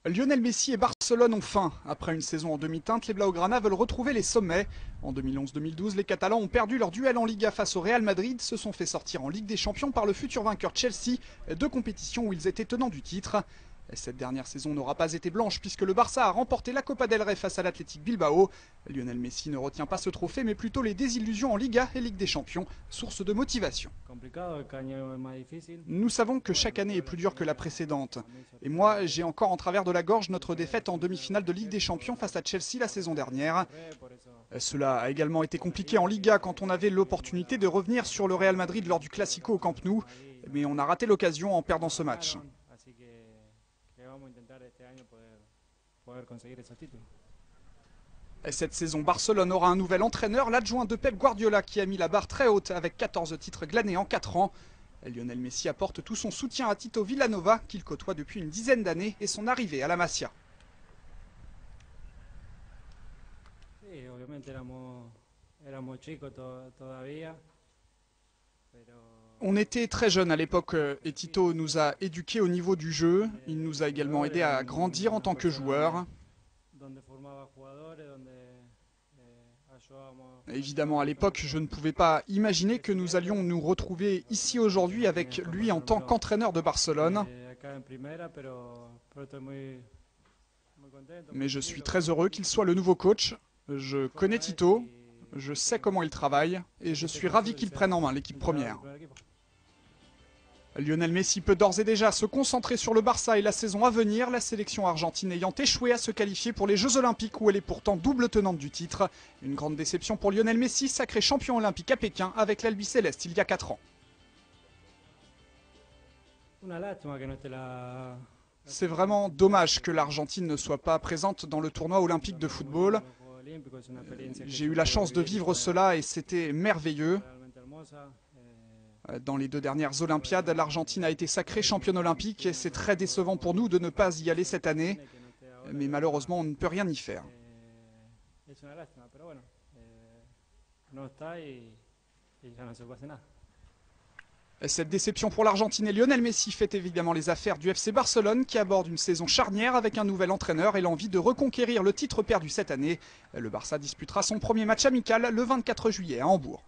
Lionel Messi et Barcelone ont faim. Après une saison en demi-teinte, les Blaugrana veulent retrouver les sommets. En 2011-2012, les Catalans ont perdu leur duel en Liga face au Real Madrid, se sont fait sortir en Ligue des Champions par le futur vainqueur Chelsea, deux compétitions où ils étaient tenants du titre. Cette dernière saison n'aura pas été blanche puisque le Barça a remporté la Copa del Rey face à l'Athletic Bilbao. Lionel Messi ne retient pas ce trophée mais plutôt les désillusions en Liga et Ligue des Champions, source de motivation. Nous savons que chaque année est plus dure que la précédente. Et moi, j'ai encore en travers de la gorge notre défaite en demi-finale de Ligue des Champions face à Chelsea la saison dernière. Cela a également été compliqué en Liga quand on avait l'opportunité de revenir sur le Real Madrid lors du Classico au Camp Nou. Mais on a raté l'occasion en perdant ce match. Cette saison, Barcelone aura un nouvel entraîneur, l'adjoint de Pep Guardiola, qui a mis la barre très haute avec 14 titres glanés en 4 ans. Lionel Messi apporte tout son soutien à Tito Vilanova, qu'il côtoie depuis une dizaine d'années, et son arrivée à la Masia. On était très jeunes à l'époque et Tito nous a éduqués au niveau du jeu. Il nous a également aidés à grandir en tant que joueurs. Évidemment, à l'époque, je ne pouvais pas imaginer que nous allions nous retrouver ici aujourd'hui avec lui en tant qu'entraîneur de Barcelone. Mais je suis très heureux qu'il soit le nouveau coach. Je connais Tito, je sais comment il travaille et je suis ravi qu'il prenne en main l'équipe première. Lionel Messi peut d'ores et déjà se concentrer sur le Barça et la saison à venir, la sélection argentine ayant échoué à se qualifier pour les Jeux Olympiques où elle est pourtant double tenante du titre. Une grande déception pour Lionel Messi, sacré champion olympique à Pékin avec l'Albiceleste il y a 4 ans. C'est vraiment dommage que l'Argentine ne soit pas présente dans le tournoi olympique de football. J'ai eu la chance de vivre cela et c'était merveilleux. Dans les 2 dernières Olympiades, l'Argentine a été sacrée championne olympique et c'est très décevant pour nous de ne pas y aller cette année. Mais malheureusement, on ne peut rien y faire. Cette déception pour l'Argentine et Lionel Messi fait évidemment les affaires du FC Barcelone qui aborde une saison charnière avec un nouvel entraîneur et l'envie de reconquérir le titre perdu cette année. Le Barça disputera son premier match amical le 24 juillet à Hambourg.